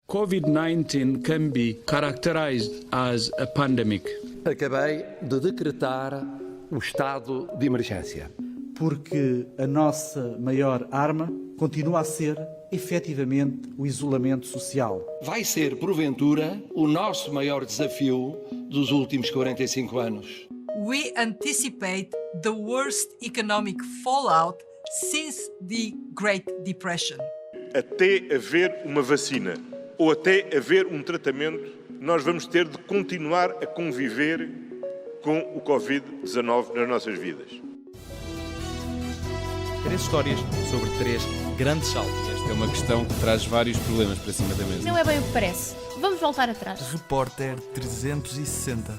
COVID-19 can be characterized as a pandemic. Acabei de decretar o estado de emergência. Porque a nossa maior arma continua a ser, efetivamente, o isolamento social. Vai ser, porventura, o nosso maior desafio dos últimos 45 anos. We anticipate the worst economic fallout since the Great Depression. Até haver uma vacina ou até haver um tratamento, nós vamos ter de continuar a conviver com o Covid-19 nas nossas vidas. 3 histórias sobre 3 grandes saltos. Esta é uma questão que traz vários problemas para cima da mesa. Não é bem o que parece. Vamos voltar atrás. Repórter 360.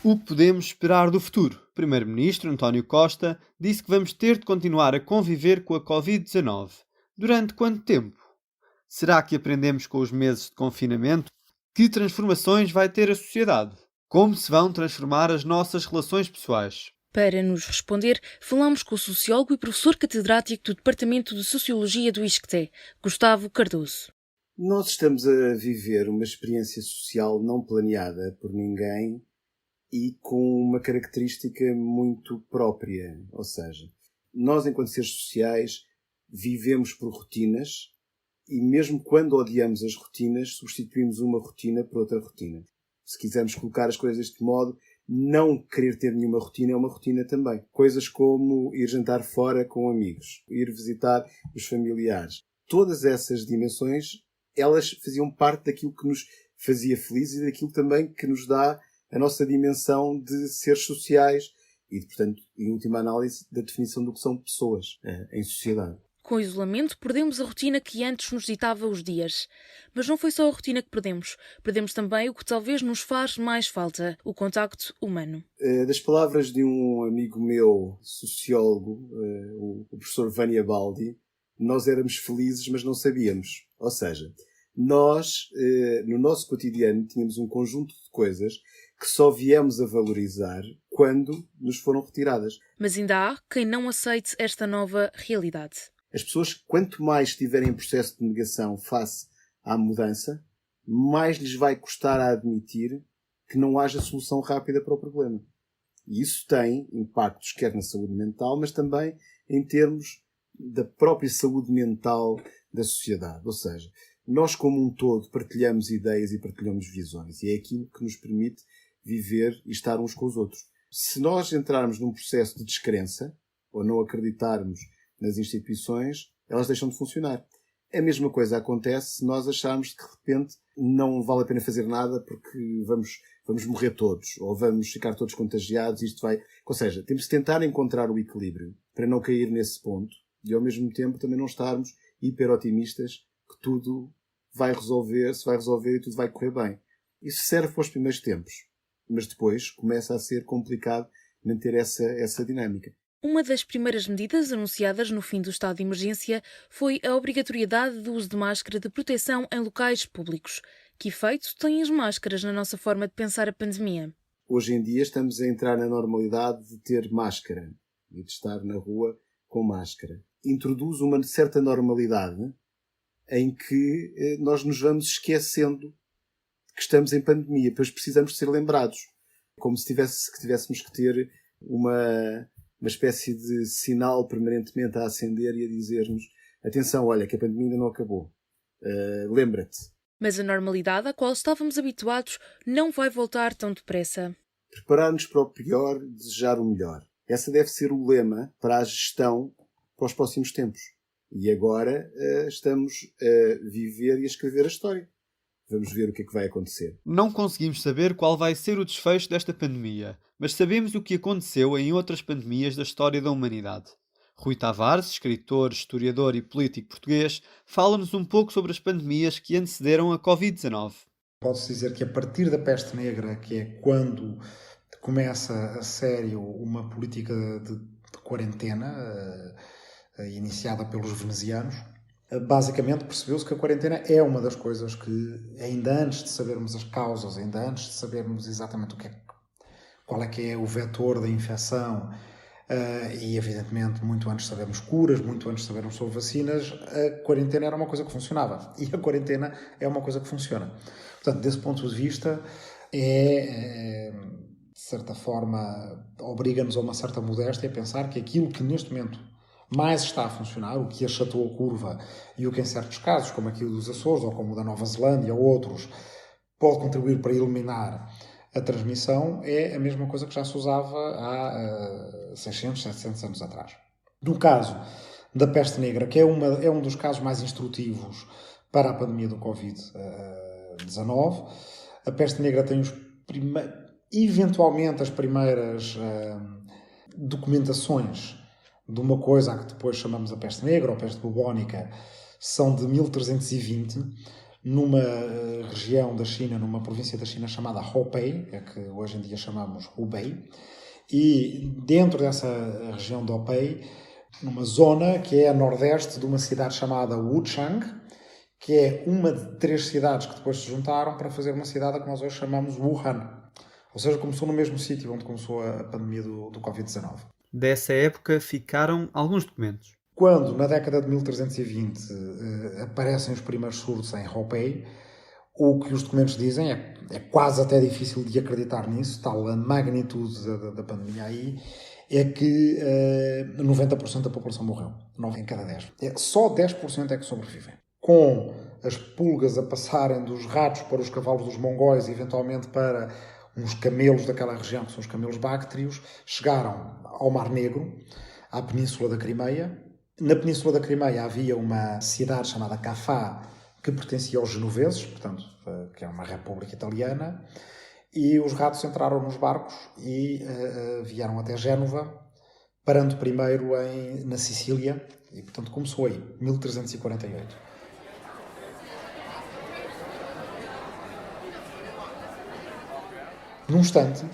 O que podemos esperar do futuro? O Primeiro-Ministro António Costa disse que vamos ter de continuar a conviver com a Covid-19. Durante quanto tempo? Será que aprendemos com os meses de confinamento? Que transformações vai ter a sociedade? Como se vão transformar as nossas relações pessoais? Para nos responder, falamos com o sociólogo e professor catedrático do Departamento de Sociologia do ISCTE, Gustavo Cardoso. Nós estamos a viver uma experiência social não planeada por ninguém e com uma característica muito própria. Ou seja, nós, enquanto seres sociais, vivemos por rotinas e mesmo quando odiamos as rotinas, substituímos uma rotina por outra rotina. Se quisermos colocar as coisas deste modo, não querer ter nenhuma rotina é uma rotina também. Coisas como ir jantar fora com amigos, ir visitar os familiares. Todas essas dimensões, elas faziam parte daquilo que nos fazia felizes e daquilo também que nos dá a nossa dimensão de seres sociais e, portanto, em última análise, da definição do que são pessoas em sociedade. Com o isolamento, perdemos a rotina que antes nos ditava os dias. Mas não foi só a rotina que perdemos. Perdemos também o que talvez nos faz mais falta, o contacto humano. Das palavras de um amigo meu, sociólogo, o professor Vânia Baldi, nós éramos felizes, mas não sabíamos. Ou seja, nós, no nosso cotidiano, tínhamos um conjunto de coisas que só viemos a valorizar quando nos foram retiradas. Mas ainda há quem não aceite esta nova realidade. As pessoas, quanto mais estiverem em processo de negação face à mudança, mais lhes vai custar a admitir que não haja solução rápida para o problema. E isso tem impactos quer na saúde mental, mas também em termos da própria saúde mental da sociedade. Ou seja, nós como um todo partilhamos ideias e partilhamos visões. E é aquilo que nos permite viver e estar uns com os outros. Se nós entrarmos num processo de descrença, ou não acreditarmos nas instituições, elas deixam de funcionar. A mesma coisa acontece se nós acharmos que, de repente, não vale a pena fazer nada porque vamos morrer todos, ou vamos ficar todos contagiados, isto vai... Ou seja, temos de tentar encontrar o equilíbrio para não cair nesse ponto e, ao mesmo tempo, também não estarmos hiper-otimistas que tudo vai resolver, se vai resolver e tudo vai correr bem. Isso serve para os primeiros tempos, mas depois começa a ser complicado manter essa dinâmica. Uma das primeiras medidas anunciadas no fim do estado de emergência foi a obrigatoriedade do uso de máscara de proteção em locais públicos. Que efeito têm as máscaras na nossa forma de pensar a pandemia? Hoje em dia estamos a entrar na normalidade de ter máscara e de estar na rua com máscara. Introduz uma certa normalidade em que nós nos vamos esquecendo que estamos em pandemia, depois precisamos de ser lembrados, como se tivéssemos que ter uma espécie de sinal permanentemente a acender e a dizer-nos: atenção, olha, que a pandemia ainda não acabou. Lembra-te. Mas a normalidade à qual estávamos habituados não vai voltar tão depressa. Preparar-nos para o pior, desejar o melhor. Essa deve ser o lema para a gestão para os próximos tempos. E agora estamos a viver e a escrever a história. Vamos ver o que é que vai acontecer. Não conseguimos saber qual vai ser o desfecho desta pandemia, mas sabemos o que aconteceu em outras pandemias da história da humanidade. Rui Tavares, escritor, historiador e político português, fala-nos um pouco sobre as pandemias que antecederam a Covid-19. Pode-se dizer que a partir da peste negra, que é quando começa a sério uma política de quarentena, iniciada pelos venezianos, basicamente percebeu-se que a quarentena é uma das coisas que, ainda antes de sabermos as causas, ainda antes de sabermos exatamente qual é que é o vetor da infecção, e evidentemente muito antes de sabermos curas, muito antes de sabermos sobre vacinas, a quarentena era uma coisa que funcionava. E a quarentena é uma coisa que funciona. Portanto, desse ponto de vista, de certa forma, obriga-nos a uma certa modéstia a pensar que aquilo que neste momento mais está a funcionar, o que achatou a curva e o que em certos casos, como aqui o dos Açores ou como o da Nova Zelândia ou outros, pode contribuir para eliminar a transmissão, é a mesma coisa que já se usava há 600, 700 anos atrás. No caso da peste negra, que é um dos casos mais instrutivos para a pandemia do Covid-19, a peste negra tem eventualmente as primeiras documentações de uma coisa a que depois chamamos a peste negra ou peste bubónica, são de 1320, numa região da China, numa província da China chamada Hubei, que hoje em dia chamamos Hubei, e dentro dessa região de Hubei, numa zona que é a nordeste de uma cidade chamada Wuchang, que é uma de 3 cidades que depois se juntaram para fazer uma cidade que nós hoje chamamos Wuhan. Ou seja, começou no mesmo sítio onde começou a pandemia do Covid-19. Dessa época ficaram alguns documentos. Quando, na década de 1320, aparecem os primeiros surtos em Hubei, o que os documentos dizem é quase até difícil de acreditar nisso, tal a magnitude da pandemia aí, é que 90% da população morreu, 9 em cada 10. Só 10% é que sobrevivem. Com as pulgas a passarem dos ratos para os cavalos dos mongóis e eventualmente para uns camelos daquela região, que são os camelos báctrios, chegaram ao Mar Negro, à Península da Crimeia. Na Península da Crimeia havia uma cidade chamada Cafá, que pertencia aos genoveses, portanto, que é uma república italiana, e os ratos entraram nos barcos e vieram até Génova, parando primeiro na Sicília, e portanto começou aí, 1348. Num instante,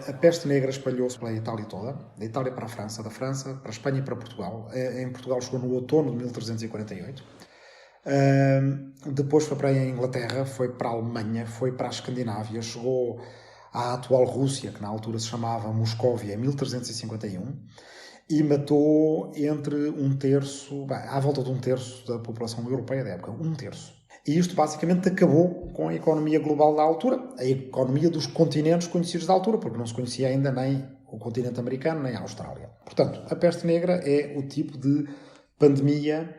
a peste negra espalhou-se pela Itália toda, da Itália para a França, da França para a Espanha e para Portugal. Em Portugal chegou no outono de 1348. Depois foi para a Inglaterra, foi para a Alemanha, foi para a Escandinávia, chegou à atual Rússia, que na altura se chamava Moscóvia, em 1351, e matou entre à volta de 1/3 da população europeia da época, 1/3. E isto basicamente acabou com a economia global da altura, a economia dos continentes conhecidos da altura, porque não se conhecia ainda nem o continente americano, nem a Austrália. Portanto, a peste negra é o tipo de pandemia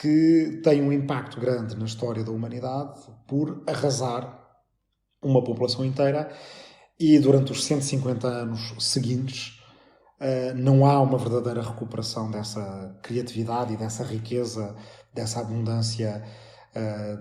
que tem um impacto grande na história da humanidade por arrasar uma população inteira e durante os 150 anos seguintes não há uma verdadeira recuperação dessa criatividade e dessa riqueza, dessa abundância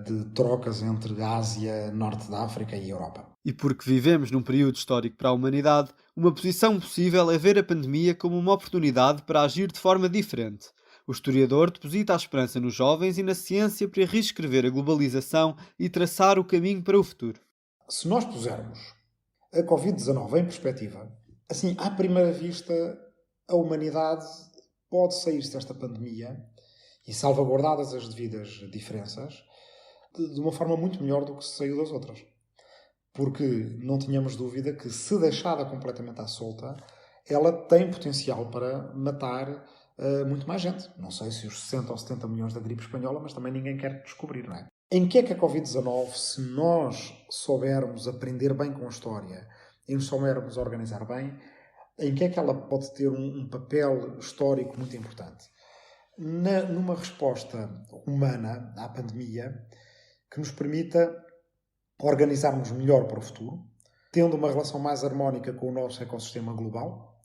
de trocas entre Ásia, Norte da África e Europa. E porque vivemos num período histórico para a humanidade, uma posição possível é ver a pandemia como uma oportunidade para agir de forma diferente. O historiador deposita a esperança nos jovens e na ciência para reescrever a globalização e traçar o caminho para o futuro. Se nós pusermos a Covid-19 em perspectiva, assim, à primeira vista, a humanidade pode sair-se desta pandemia e salvaguardadas as devidas diferenças, de uma forma muito melhor do que se saiu das outras. Porque não tínhamos dúvida que, se deixada completamente à solta, ela tem potencial para matar muito mais gente. Não sei se os 60 ou 70 milhões da gripe espanhola, mas também ninguém quer descobrir, não é? Em que é a Covid-19, se nós soubermos aprender bem com a história e nos soubermos organizar bem, em que é que ela pode ter um papel histórico muito importante? Numa resposta humana à pandemia que nos permita organizarmos melhor para o futuro, tendo uma relação mais harmónica com o nosso ecossistema global,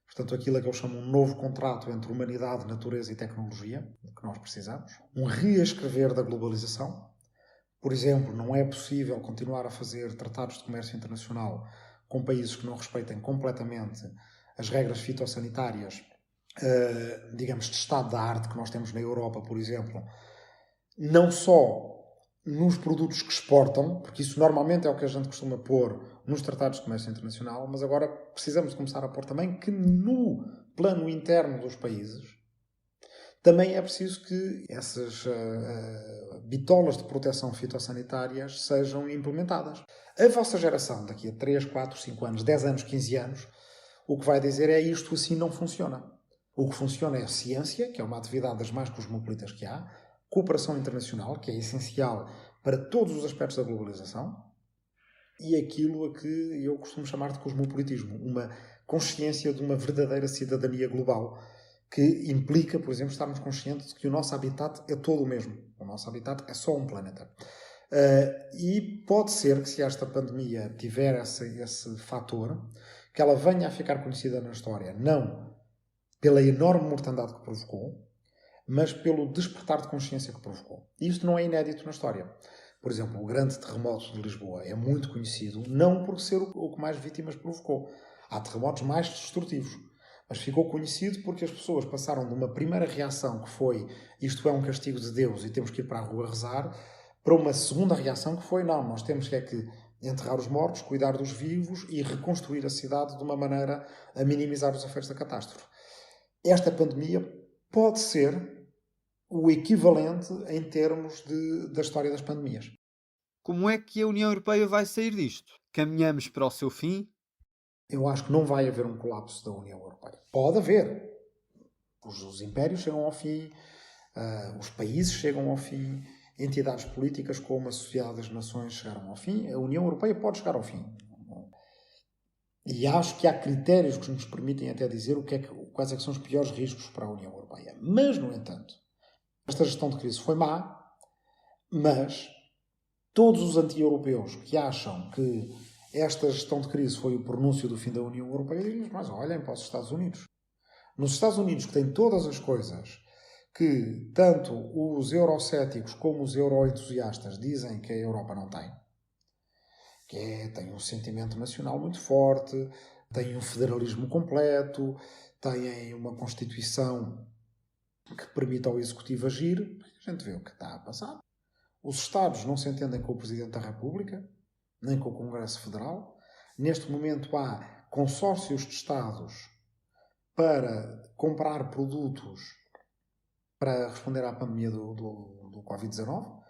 portanto aquilo que eu chamo um novo contrato entre humanidade, natureza e tecnologia, que nós precisamos, um reescrever da globalização. Por exemplo, não é possível continuar a fazer tratados de comércio internacional com países que não respeitem completamente as regras fitossanitárias, digamos, de estado da arte que nós temos na Europa, por exemplo, não só nos produtos que exportam, porque isso normalmente é o que a gente costuma pôr nos tratados de comércio internacional, mas agora precisamos de começar a pôr também que no plano interno dos países também é preciso que essas bitolas de proteção fitossanitárias sejam implementadas. A vossa geração, daqui a 3, 4, 5 anos, 10 anos, 15 anos, o que vai dizer é isto assim não funciona. O que funciona é a ciência, que é uma atividade das mais cosmopolitas que há, cooperação internacional, que é essencial para todos os aspectos da globalização, e aquilo a que eu costumo chamar de cosmopolitismo, uma consciência de uma verdadeira cidadania global, que implica, por exemplo, estarmos conscientes de que o nosso habitat é todo o mesmo. O nosso habitat é só um planeta. E pode ser que, se esta pandemia tiver esse fator, que ela venha a ficar conhecida na história, não pela enorme mortandade que provocou, mas pelo despertar de consciência que provocou. E isto não é inédito na história. Por exemplo, o grande terremoto de Lisboa é muito conhecido, não por ser o que mais vítimas provocou. Há terremotos mais destrutivos. Mas ficou conhecido porque as pessoas passaram de uma primeira reação que foi isto é um castigo de Deus e temos que ir para a rua rezar, para uma segunda reação que foi não, nós temos que enterrar os mortos, cuidar dos vivos e reconstruir a cidade de uma maneira a minimizar os efeitos da catástrofe. Esta pandemia pode ser o equivalente em termos da história das pandemias. Como é que a União Europeia vai sair disto? Caminhamos para o seu fim? Eu acho que não vai haver um colapso da União Europeia. Pode haver. Os impérios chegam ao fim, os países chegam ao fim, entidades políticas como a Sociedade das Nações chegaram ao fim. A União Europeia pode chegar ao fim. E acho que há critérios que nos permitem até dizer quais é que são os piores riscos para a União Europeia. Mas, no entanto, esta gestão de crise foi má, mas todos os anti-europeus que acham que esta gestão de crise foi o pronúncio do fim da União Europeia, dizem-lhes, mas olhem para os Estados Unidos. Nos Estados Unidos, que têm todas as coisas que tanto os eurocéticos como os euroentusiastas dizem que a Europa não tem, tem um sentimento nacional muito forte, tem um federalismo completo, tem uma Constituição que permite ao Executivo agir, a gente vê o que está a passar. Os Estados não se entendem com o Presidente da República, nem com o Congresso Federal. Neste momento há consórcios de Estados para comprar produtos para responder à pandemia do Covid-19.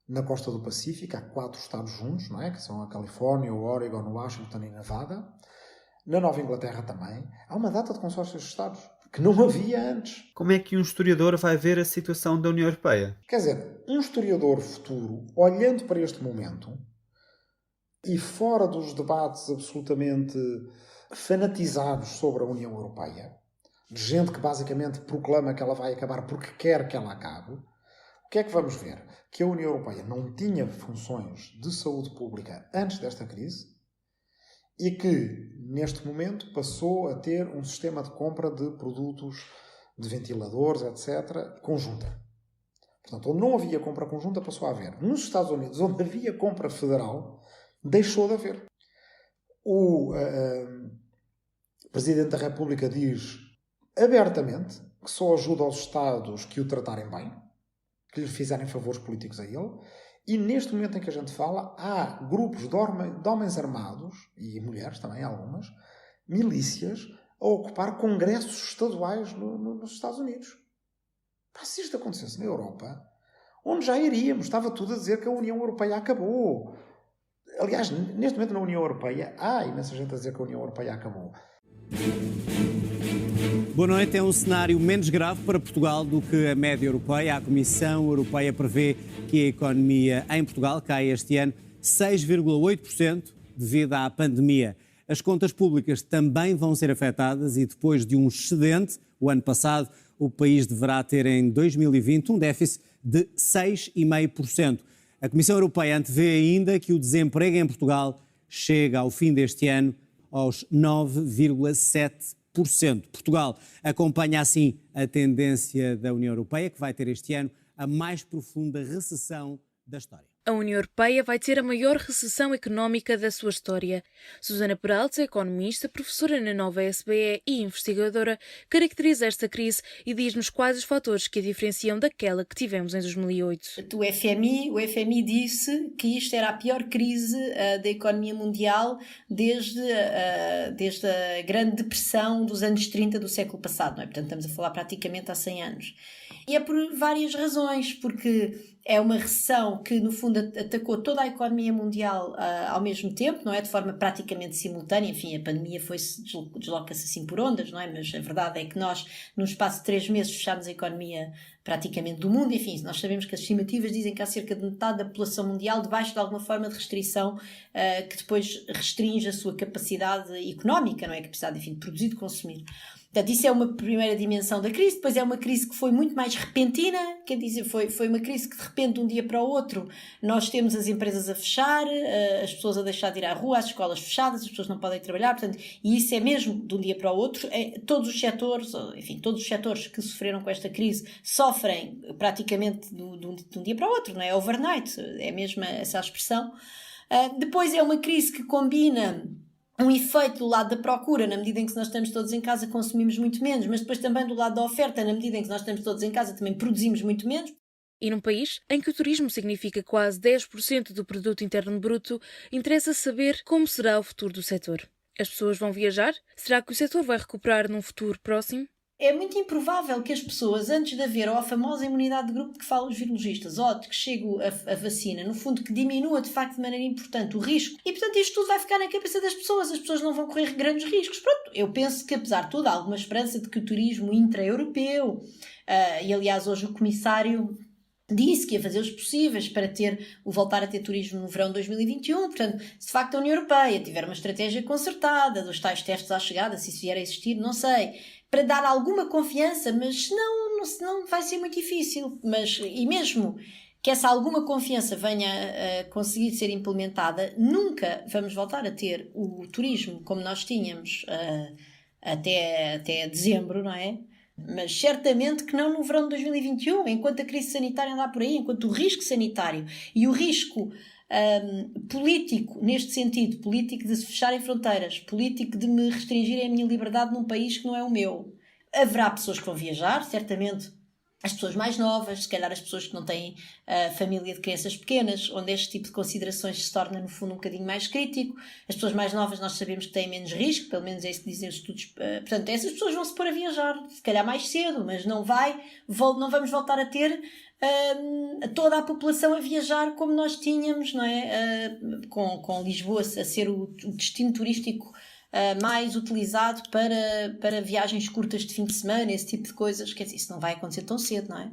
Na costa do Pacífico há 4 Estados juntos, não é? Que são a Califórnia, o Oregon, o Washington e Nevada. Na Nova Inglaterra também. Há uma data de consórcios de Estados que não havia antes. Como é que um historiador vai ver a situação da União Europeia? Quer dizer, um historiador futuro, olhando para este momento, e fora dos debates absolutamente fanatizados sobre a União Europeia, de gente que basicamente proclama que ela vai acabar porque quer que ela acabe, o que é que vamos ver? Que a União Europeia não tinha funções de saúde pública antes desta crise e que, neste momento, passou a ter um sistema de compra de produtos, de ventiladores, etc., conjunta. Portanto, onde não havia compra conjunta, passou a haver. Nos Estados Unidos, onde havia compra federal, deixou de haver. O Presidente da República diz abertamente que só ajuda aos Estados que o tratarem bem, que lhe fizerem favores políticos a ele, e neste momento em que a gente fala, há grupos de homens armados, e mulheres também, algumas, milícias, a ocupar congressos estaduais nos Estados Unidos. Se isto acontecesse na Europa, onde já iríamos, estava tudo a dizer que a União Europeia acabou. Aliás, neste momento na União Europeia, há imensa gente a dizer que a União Europeia acabou. Boa noite. É um cenário menos grave para Portugal do que a média europeia. A Comissão Europeia prevê que a economia em Portugal cai este ano 6,8% devido à pandemia. As contas públicas também vão ser afetadas e depois de um excedente, o ano passado, o país deverá ter em 2020 um déficit de 6,5%. A Comissão Europeia antevê ainda que o desemprego em Portugal chega ao fim deste ano aos 9,7%. Portugal acompanha assim a tendência da União Europeia, que vai ter este ano a mais profunda recessão da história. A União Europeia vai ter a maior recessão económica da sua história. Susana Peralta, economista, professora na Nova SBE e investigadora, caracteriza esta crise e diz-nos quais os fatores que a diferenciam daquela que tivemos em 2008. O FMI disse que isto era a pior crise da economia mundial desde a Grande Depressão dos anos 30 do século passado, não é? Portanto, estamos a falar praticamente há 100 anos. E é por várias razões, porque é uma recessão que, no fundo, atacou toda a economia mundial ao mesmo tempo, não é? De forma praticamente simultânea. Enfim, a pandemia desloca-se assim por ondas, não é? Mas a verdade é que nós, num espaço de 3 meses, fechámos a economia praticamente do mundo. Enfim, nós sabemos que as estimativas dizem que há cerca de metade da população mundial debaixo de alguma forma de restrição que depois restringe a sua capacidade económica, não é? A capacidade, enfim, de produzir, de consumir. Portanto, isso é uma primeira dimensão da crise. Depois é uma crise que foi muito mais repentina, quer dizer, foi uma crise que de repente, de um dia para o outro, nós temos as empresas a fechar, as pessoas a deixar de ir à rua, as escolas fechadas, as pessoas não podem trabalhar, portanto, e isso é mesmo de um dia para o outro. Todos os setores que sofreram com esta crise sofrem praticamente de um dia para o outro, não é? Overnight, é mesmo essa a expressão. Depois é uma crise que combina um efeito do lado da procura, na medida em que nós estamos todos em casa consumimos muito menos, mas depois também do lado da oferta, na medida em que nós estamos todos em casa também produzimos muito menos. E num país em que o turismo significa quase 10% do produto interno bruto, interessa saber como será o futuro do setor. As pessoas vão viajar? Será que o setor vai recuperar num futuro próximo? É muito improvável que as pessoas, antes de haver ou a famosa imunidade de grupo de que falam os virologistas, ou de que chegue a vacina, no fundo que diminua de facto de maneira importante o risco, e portanto isto tudo vai ficar na cabeça das pessoas, as pessoas não vão correr grandes riscos. Pronto, eu penso que apesar de tudo há alguma esperança de que o turismo intra-europeu, e aliás hoje o comissário disse que ia fazer os possíveis para voltar a ter turismo no verão de 2021, portanto, se de facto a União Europeia tiver uma estratégia concertada dos tais testes à chegada, se isso vier a existir, não sei, para dar alguma confiança, mas não vai ser muito difícil, e mesmo que essa alguma confiança venha a conseguir ser implementada, nunca vamos voltar a ter o turismo como nós tínhamos até dezembro, não é? Mas certamente que não no verão de 2021, enquanto a crise sanitária andar por aí, enquanto o risco sanitário e o risco político, neste sentido, político de se fecharem fronteiras, político de me restringirem a minha liberdade num país que não é o meu. Haverá pessoas que vão viajar, certamente as pessoas mais novas, se calhar as pessoas que não têm família de crianças pequenas, onde este tipo de considerações se torna, no fundo, um bocadinho mais crítico. As pessoas mais novas nós sabemos que têm menos risco, pelo menos é isso que dizem os estudos. Portanto, essas pessoas vão se pôr a viajar, se calhar mais cedo, mas não vamos voltar a ter toda a população a viajar como nós tínhamos, não é? Com Lisboa a ser o destino turístico mais utilizado para viagens curtas de fim de semana, esse tipo de coisas. Quer dizer, isso não vai acontecer tão cedo, não é?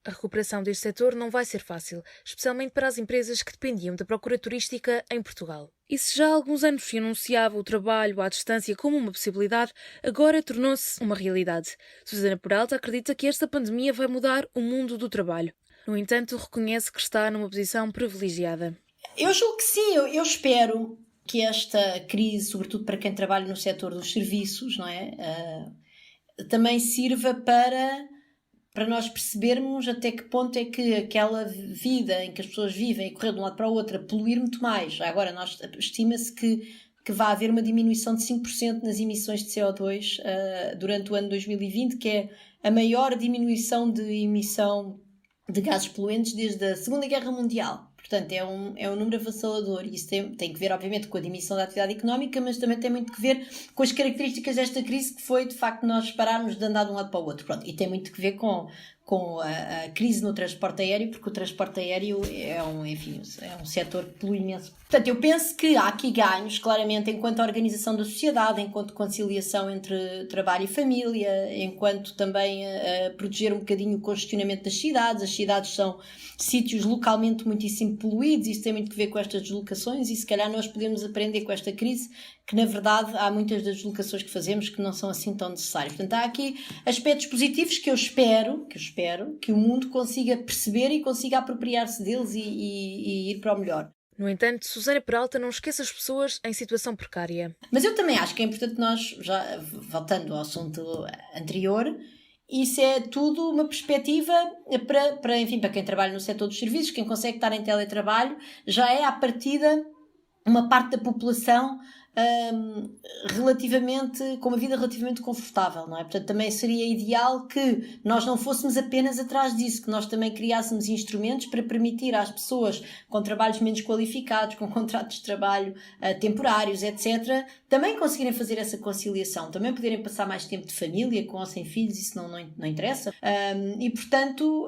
A recuperação deste setor não vai ser fácil, especialmente para as empresas que dependiam da procura turística em Portugal. E se já há alguns anos se anunciava o trabalho à distância como uma possibilidade, agora tornou-se uma realidade. Susana Peralta acredita que esta pandemia vai mudar o mundo do trabalho. No entanto, reconhece que está numa posição privilegiada. Eu julgo que sim, eu espero que esta crise, sobretudo para quem trabalha no setor dos serviços, não é? Também sirva para nós percebermos até que ponto é que aquela vida em que as pessoas vivem e correr de um lado para o outro a poluir muito mais. Agora, estima-se que vai haver uma diminuição de 5% nas emissões de CO2 durante o ano 2020, que é a maior diminuição de emissão de gases poluentes desde a Segunda Guerra Mundial. Portanto, é um número avassalador e isso tem que ver, obviamente, com a dimensão da atividade económica, mas também tem muito que ver com as características desta crise, que foi, de facto, nós pararmos de andar de um lado para o outro. Pronto, e tem muito que ver com a crise no transporte aéreo, porque o transporte aéreo é um setor que polui imenso. Portanto, eu penso que há aqui ganhos, claramente, enquanto organização da sociedade, enquanto conciliação entre trabalho e família, enquanto também proteger um bocadinho o congestionamento das cidades. As cidades são sítios localmente muitíssimo poluídos, isso tem muito que ver com estas deslocações e se calhar nós podemos aprender com esta crise que na verdade há muitas das deslocações que fazemos que não são assim tão necessárias. Portanto, há aqui aspectos positivos que eu espero que o mundo consiga perceber e consiga apropriar-se deles e ir para o melhor. No entanto, Susana Peralta não esquece as pessoas em situação precária. Mas eu também acho que é importante nós, já voltando ao assunto anterior, isso é tudo uma perspectiva para quem trabalha no setor dos serviços, quem consegue estar em teletrabalho, já é à partida uma parte da população com uma vida relativamente confortável, não é? Portanto, também seria ideal que nós não fôssemos apenas atrás disso, que nós também criássemos instrumentos para permitir às pessoas com trabalhos menos qualificados, com contratos de trabalho temporários, etc., também conseguirem fazer essa conciliação, também poderem passar mais tempo de família, com ou sem filhos, isso não interessa. E portanto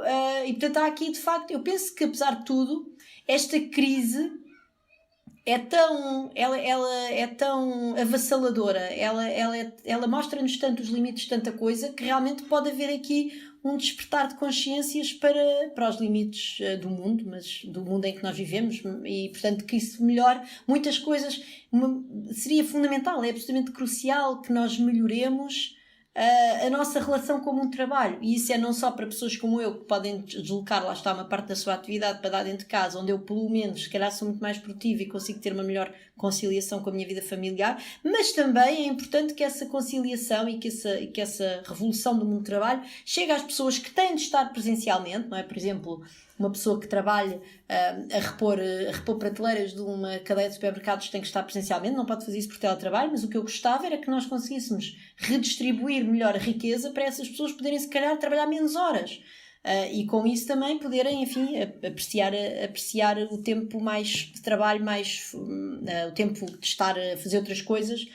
há aqui, de facto, eu penso que apesar de tudo, esta crise ela é tão avassaladora, ela mostra-nos tanto os limites de tanta coisa, que realmente pode haver aqui um despertar de consciências para os limites do mundo, mas do mundo em que nós vivemos, e portanto que isso melhore muitas coisas. Seria fundamental, é absolutamente crucial que nós melhoremos a nossa relação com o mundo do trabalho, e isso é não só para pessoas como eu, que podem deslocar, lá está, uma parte da sua atividade para dar dentro de casa, onde eu pelo menos se calhar sou muito mais produtiva e consigo ter uma melhor conciliação com a minha vida familiar, mas também é importante que essa conciliação e que essa revolução do mundo do trabalho chegue às pessoas que têm de estar presencialmente, não é? Por exemplo, uma pessoa que trabalha a repor prateleiras de uma cadeia de supermercados tem que estar presencialmente, não pode fazer isso por teletrabalho, mas o que eu gostava era que nós conseguíssemos redistribuir melhor a riqueza para essas pessoas poderem, se calhar, trabalhar menos horas. E com isso também poderem, enfim, apreciar o tempo mais de trabalho, o tempo de estar a fazer outras coisas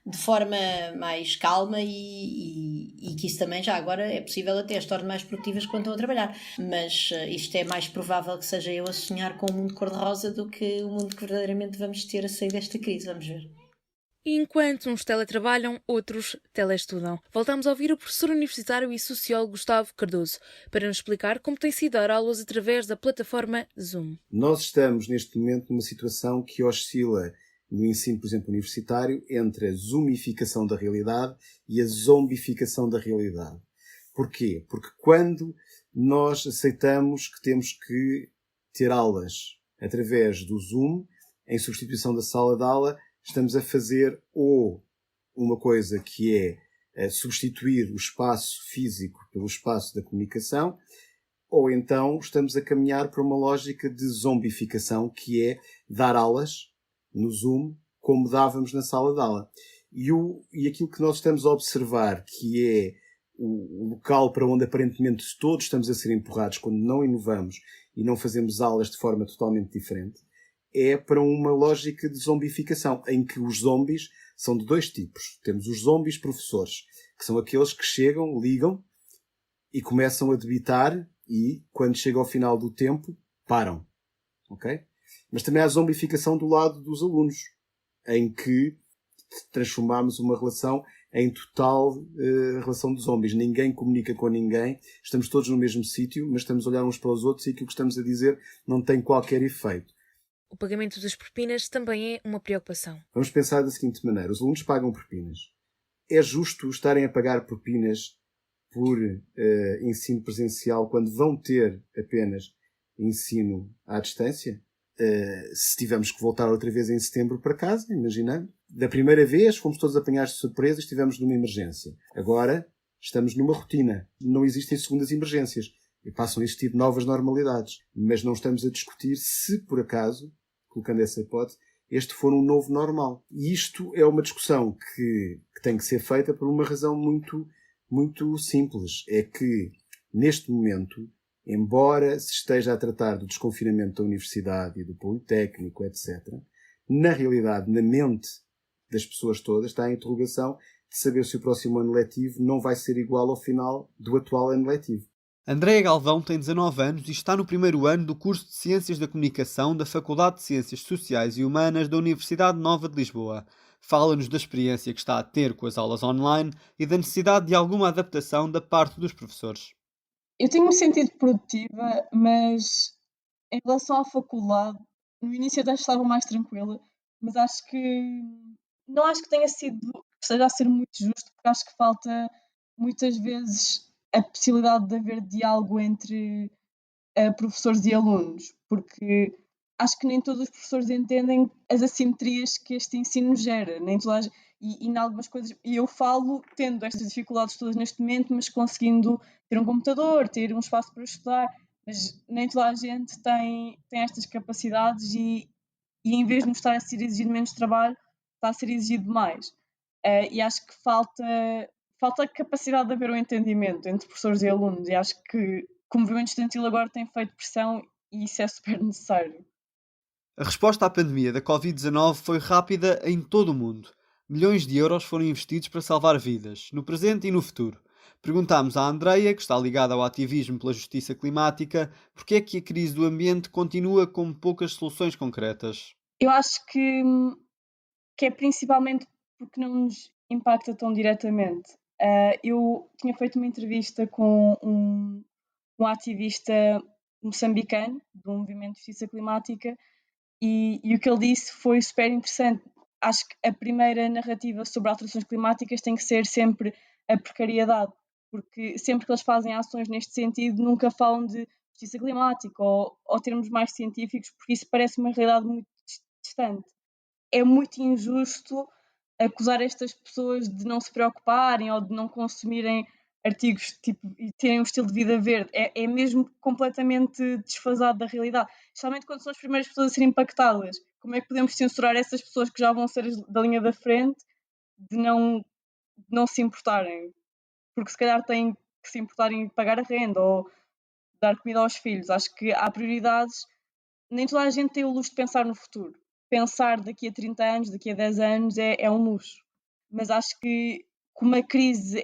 de forma mais calma e que isso também já agora é possível até as torne mais produtivas quando estão a trabalhar. Mas isto é mais provável que seja eu a sonhar com um mundo cor-de-rosa do que o mundo que verdadeiramente vamos ter a sair desta crise. Vamos ver. E enquanto uns teletrabalham, outros telestudam. Voltamos a ouvir o professor universitário e sociólogo Gustavo Cardoso para nos explicar como tem sido dar aulas através da plataforma Zoom. Nós estamos neste momento numa situação que oscila no ensino, por exemplo, universitário, entre a zoomificação da realidade e a zombificação da realidade. Porquê? Porque quando nós aceitamos que temos que ter aulas através do Zoom, em substituição da sala de aula, estamos a fazer ou uma coisa que é substituir o espaço físico pelo espaço da comunicação, ou então estamos a caminhar para uma lógica de zombificação, que é dar aulas no Zoom como dávamos na sala de aula. E aquilo que nós estamos a observar, que é o local para onde aparentemente todos estamos a ser empurrados quando não inovamos e não fazemos aulas de forma totalmente diferente, é para uma lógica de zombificação, em que os zombies são de dois tipos. Temos os zombies professores, que são aqueles que chegam, ligam e começam a debitar e, quando chega ao final do tempo, param. Ok? Mas também há a zombificação do lado dos alunos, em que transformamos uma relação em total relação de zombies. Ninguém comunica com ninguém, estamos todos no mesmo sítio, mas estamos a olhar uns para os outros e aquilo que estamos a dizer não tem qualquer efeito. O pagamento das propinas também é uma preocupação. Vamos pensar da seguinte maneira. Os alunos pagam propinas. É justo estarem a pagar propinas por ensino presencial quando vão ter apenas ensino à distância? Se tivermos que voltar outra vez em setembro para casa, imaginando. Da primeira vez fomos todos apanhados de surpresa e estivemos numa emergência. Agora estamos numa rotina. Não existem segundas emergências. E passam a existir novas normalidades. Mas não estamos a discutir se, por acaso, colocando essa hipótese, este for um novo normal. E isto é uma discussão que tem que ser feita por uma razão muito, muito simples. É que, neste momento, embora se esteja a tratar do desconfinamento da universidade e do politécnico, etc., na realidade, na mente das pessoas todas, está a interrogação de saber se o próximo ano letivo não vai ser igual ao final do atual ano letivo. Andréa Galvão tem 19 anos e está no primeiro ano do curso de Ciências da Comunicação da Faculdade de Ciências Sociais e Humanas da Universidade Nova de Lisboa. Fala-nos da experiência que está a ter com as aulas online e da necessidade de alguma adaptação da parte dos professores. Eu tenho-me sentido produtiva, mas em relação à faculdade, no início até estava mais tranquila, mas não acho que seja a ser muito justo, porque acho que falta muitas vezes a possibilidade de haver diálogo entre professores e alunos, porque acho que nem todos os professores entendem as assimetrias que este ensino gera, nem toda e em algumas coisas, e eu falo tendo estas dificuldades todas neste momento, mas conseguindo ter um computador, ter um espaço para estudar, mas nem toda a gente tem estas capacidades e e em vez de nos estar a ser exigido menos trabalho, está a ser exigido mais. E acho que falta capacidade de haver um entendimento entre professores e alunos, e acho que o movimento estudantil agora tem feito pressão e isso é super necessário. A resposta à pandemia da Covid-19 foi rápida em todo o mundo. Milhões de euros foram investidos para salvar vidas, no presente e no futuro. Perguntámos à Andreia, que está ligada ao ativismo pela justiça climática, porque é que a crise do ambiente continua com poucas soluções concretas. Eu acho que é principalmente porque não nos impacta tão diretamente. Eu tinha feito uma entrevista com um ativista moçambicano do movimento de justiça climática e o que ele disse foi super interessante. Acho que a primeira narrativa sobre alterações climáticas tem que ser sempre a precariedade, porque sempre que eles fazem ações neste sentido nunca falam de justiça climática ou termos mais científicos, porque isso parece uma realidade muito distante. É muito injusto acusar estas pessoas de não se preocuparem ou de não consumirem artigos e terem um estilo de vida verde. É mesmo completamente desfasado da realidade, especialmente quando são as primeiras pessoas a serem impactadas. Como é que podemos censurar essas pessoas que já vão ser da linha da frente de não se importarem? Porque se calhar têm que se importarem em pagar a renda ou dar comida aos filhos. Acho que há prioridades. Nem toda a gente tem o luxo de pensar no futuro. Pensar daqui a 30 anos, daqui a 10 anos é um luxo. Mas acho que com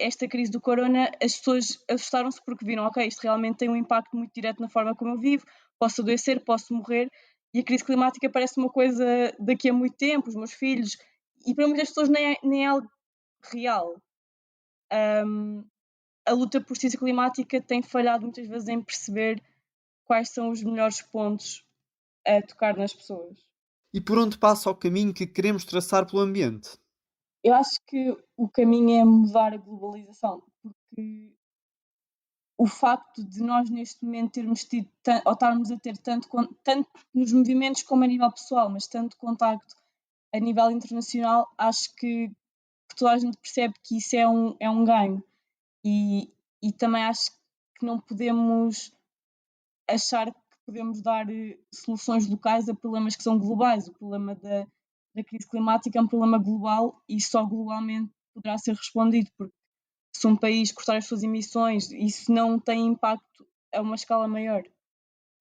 esta crise do corona, as pessoas assustaram-se porque viram, ok, isto realmente tem um impacto muito direto na forma como eu vivo, posso adoecer, posso morrer, e a crise climática parece uma coisa daqui a muito tempo, os meus filhos, e para muitas pessoas nem é algo real. A luta por justiça climática tem falhado muitas vezes em perceber quais são os melhores pontos a tocar nas pessoas. E por onde passa o caminho que queremos traçar pelo ambiente? Eu acho que o caminho é mudar a globalização, porque o facto de nós neste momento termos tido, ou estarmos a ter tanto nos movimentos como a nível pessoal, mas tanto contacto a nível internacional, acho que toda a gente percebe que isso é um ganho. E também acho que não podemos achar que podemos dar soluções locais a problemas que são globais. O problema da crise climática é um problema global e só globalmente poderá ser respondido, porque se um país cortar as suas emissões, isso não tem impacto a uma escala maior.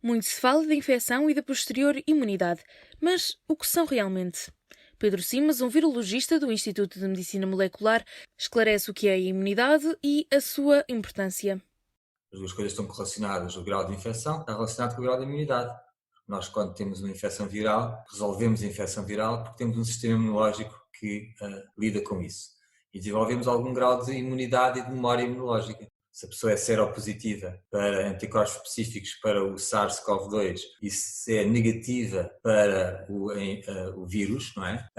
Muito se fala da infecção e da posterior imunidade, mas o que são realmente? Pedro Simas, um virologista do Instituto de Medicina Molecular, esclarece o que é a imunidade e a sua importância. As duas coisas estão correlacionadas. O grau de infecção está relacionado com o grau de imunidade. Nós, quando temos uma infecção viral, resolvemos a infecção viral porque temos um sistema imunológico que lida com isso. E desenvolvemos algum grau de imunidade e de memória imunológica. Se a pessoa é seropositiva para anticorpos específicos para o SARS-CoV-2 e se é negativa para o vírus, não é?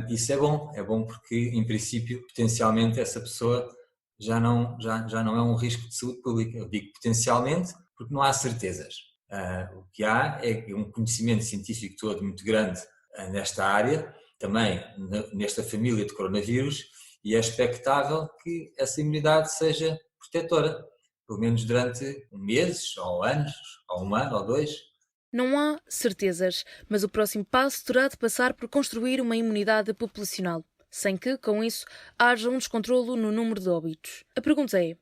Isso é bom porque, em princípio, potencialmente essa pessoa já não é um risco de saúde pública. Eu digo potencialmente porque não há certezas. O que há é um conhecimento científico todo muito grande nesta área, também nesta família de coronavírus, e é expectável que essa imunidade seja protetora, pelo menos durante meses, ou anos, ou um ano, ou 2. Não há certezas, mas o próximo passo terá de passar por construir uma imunidade populacional, sem que, com isso, haja um descontrolo no número de óbitos. A pergunta é: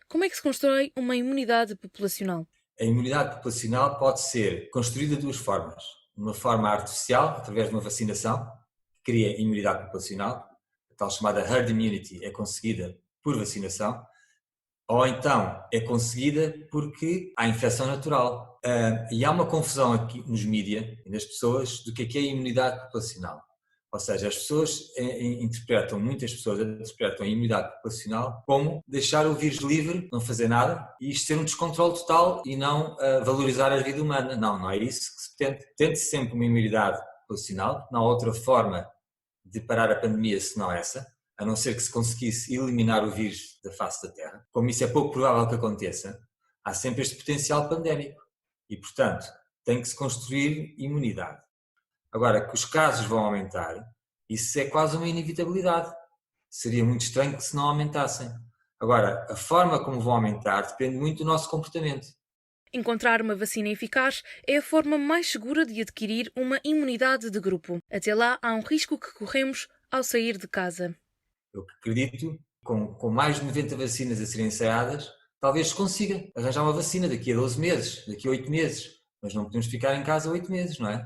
como é que se constrói uma imunidade populacional? A imunidade populacional pode ser construída de duas formas. Uma forma artificial, através de uma vacinação, que cria imunidade populacional, a tal chamada herd immunity é conseguida por vacinação, ou então é conseguida porque há infecção natural. E há uma confusão aqui nos mídias e nas pessoas do que é a imunidade populacional. Ou seja, as pessoas muitas pessoas interpretam a imunidade populacional como deixar o vírus livre, não fazer nada, e isto ser um descontrole total e não valorizar a vida humana. Não é isso que se pretende. Tente sempre uma imunidade populacional, não há outra forma de parar a pandemia senão essa, a não ser que se conseguisse eliminar o vírus da face da Terra. Como isso é pouco provável que aconteça, há sempre este potencial pandémico e, portanto, tem que se construir imunidade. Agora, que os casos vão aumentar, isso é quase uma inevitabilidade. Seria muito estranho que se não aumentassem. Agora, a forma como vão aumentar depende muito do nosso comportamento. Encontrar uma vacina eficaz é a forma mais segura de adquirir uma imunidade de grupo. Até lá, há um risco que corremos ao sair de casa. Eu acredito que com mais de 90 vacinas a serem ensaiadas, talvez se consiga arranjar uma vacina daqui a 12 meses, daqui a 8 meses. Mas não podemos ficar em casa 8 meses, não é?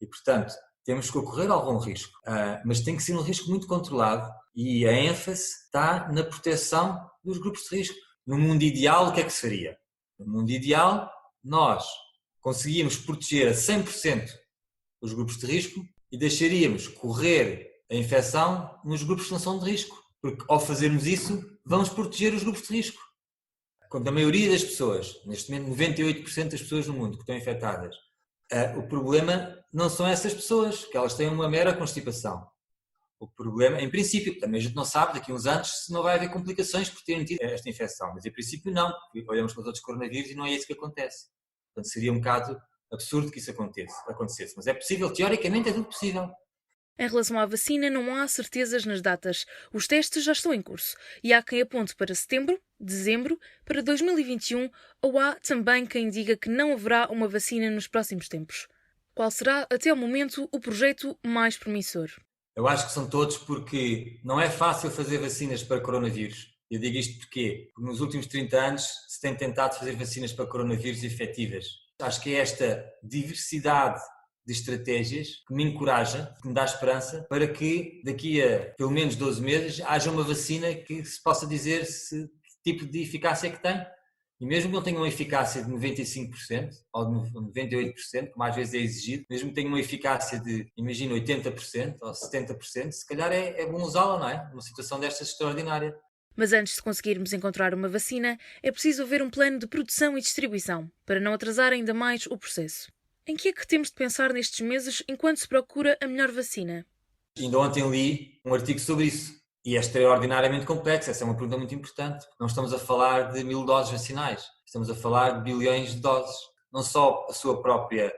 E, portanto, temos que ocorrer algum risco. Mas tem que ser um risco muito controlado e a ênfase está na proteção dos grupos de risco. No mundo ideal, o que é que se faria? No mundo ideal, nós conseguíamos proteger a 100% os grupos de risco e deixaríamos correr a infecção nos grupos que não são de risco. Porque ao fazermos isso, vamos proteger os grupos de risco. Quando a maioria das pessoas, neste momento 98% das pessoas no mundo que estão infectadas, o problema não são essas pessoas, que elas têm uma mera constipação. O problema, em princípio, também a gente não sabe daqui a uns anos se não vai haver complicações por terem tido esta infecção, mas em princípio não, porque olhamos para os outros coronavírus e não é isso que acontece. Portanto, seria um bocado absurdo que isso acontecesse. Mas é possível, teoricamente é tudo possível. Em relação à vacina, não há certezas nas datas. Os testes já estão em curso e há quem aponte para setembro, dezembro, para 2021 ou há também quem diga que não haverá uma vacina nos próximos tempos. Qual será, até ao momento, o projeto mais promissor? Eu acho que são todos porque não é fácil fazer vacinas para coronavírus. Eu digo isto porque nos últimos 30 anos se tem tentado fazer vacinas para coronavírus efetivas. Acho que é esta diversidade de estratégias que me encoraja, que me dá esperança para que daqui a pelo menos 12 meses haja uma vacina que se possa dizer que tipo de eficácia é que tem. E mesmo que não tenha uma eficácia de 95% ou de 98%, como às vezes é exigido, mesmo que tenha uma eficácia de, imagina, 80% ou 70%, se calhar é bom usá-la, não é? Numa situação destas extraordinária. Mas antes de conseguirmos encontrar uma vacina, é preciso haver um plano de produção e distribuição, para não atrasar ainda mais o processo. Em que é que temos de pensar nestes meses enquanto se procura a melhor vacina? Ainda ontem li um artigo sobre isso e é extraordinariamente complexo. Essa é uma pergunta muito importante. Não estamos a falar de 1000 doses vacinais, estamos a falar de bilhões de doses. Não só o seu próprio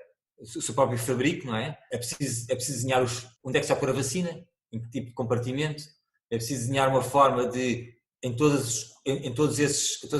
fabrico, não é? É preciso desenhar onde é que se vai pôr a vacina, em que tipo de compartimento. É preciso desenhar uma forma de, em todas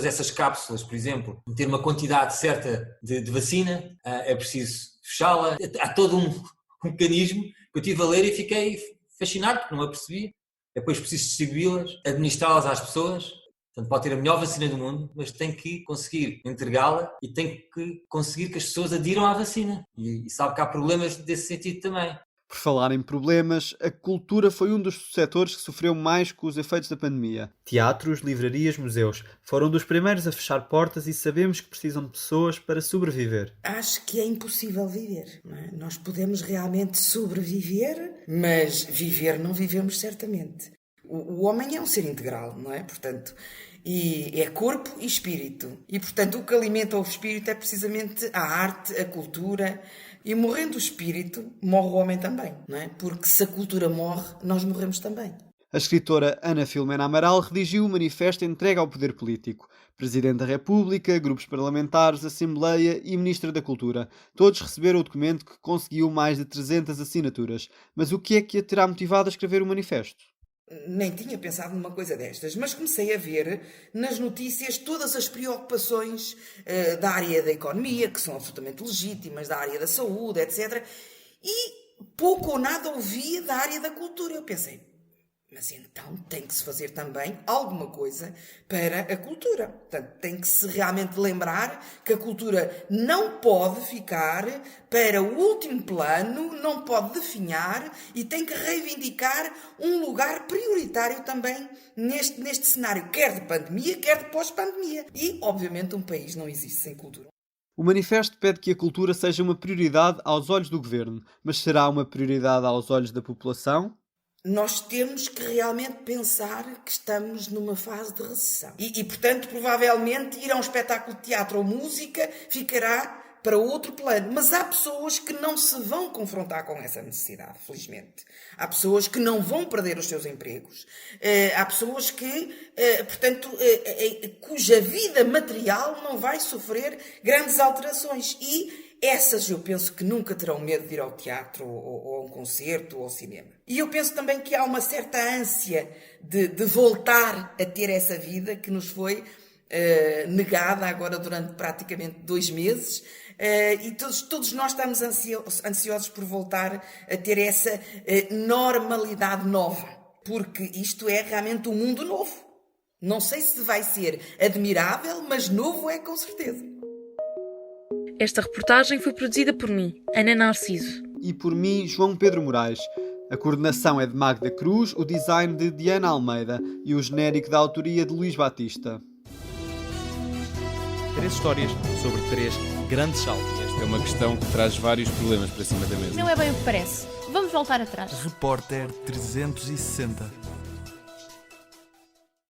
essas cápsulas, por exemplo, ter uma quantidade certa de vacina, é preciso fechá-la. Há todo um mecanismo que eu estive a ler e fiquei fascinado porque não a percebia. Depois preciso distribuí-las, administrá-las às pessoas. Portanto, pode ter a melhor vacina do mundo, mas tem que conseguir entregá-la e tem que conseguir que as pessoas adiram à vacina. E sabe que há problemas desse sentido também. Por falar em problemas, a cultura foi um dos setores que sofreu mais com os efeitos da pandemia. Teatros, livrarias, museus foram dos primeiros a fechar portas e sabemos que precisam de pessoas para sobreviver. Acho que é impossível viver, não é? Nós podemos realmente sobreviver, mas viver não vivemos certamente. O homem é um ser integral, não é? Portanto, e é corpo e espírito. E, portanto, o que alimenta o espírito é precisamente a arte, a cultura. E morrendo o espírito, morre o homem também, não é? Porque se a cultura morre, nós morremos também. A escritora Ana Filomena Amaral redigiu o manifesto entregue ao poder político. Presidente da República, grupos parlamentares, Assembleia e Ministra da Cultura. Todos receberam o documento que conseguiu mais de 300 assinaturas. Mas o que é que a terá motivado a escrever o manifesto? Nem tinha pensado numa coisa destas, mas comecei a ver nas notícias todas as preocupações da área da economia, que são absolutamente legítimas, da área da saúde, etc. E pouco ou nada ouvia da área da cultura. Eu pensei, mas então tem que se fazer também alguma coisa para a cultura. Portanto, tem que se realmente lembrar que a cultura não pode ficar para o último plano, não pode definhar e tem que reivindicar um lugar prioritário também neste cenário, quer de pandemia, quer de pós-pandemia. E, obviamente, um país não existe sem cultura. O manifesto pede que a cultura seja uma prioridade aos olhos do governo, mas será uma prioridade aos olhos da população? Nós temos que realmente pensar que estamos numa fase de recessão. E, portanto, provavelmente ir a um espetáculo de teatro ou música ficará para outro plano. Mas há pessoas que não se vão confrontar com essa necessidade, felizmente. Há pessoas que não vão perder os seus empregos. Há pessoas que, cuja vida material não vai sofrer grandes alterações. E essas eu penso que nunca terão medo de ir ao teatro ou a um concerto ou ao cinema. E eu penso também que há uma certa ânsia de voltar a ter essa vida que nos foi negada agora durante praticamente 2 meses, e todos nós estamos ansiosos por voltar a ter essa normalidade nova, porque isto é realmente um mundo novo. Não sei se vai ser admirável, mas novo é com certeza. Esta reportagem foi produzida por mim, Ana Narciso. E por mim, João Pedro Moraes. A coordenação é de Magda Cruz, o design de Diana Almeida e o genérico da autoria de Luís Batista. 3 histórias sobre 3 grandes saltos. Esta é uma questão que traz vários problemas para cima da mesa. Não é bem o que parece. Vamos voltar atrás. Repórter 360.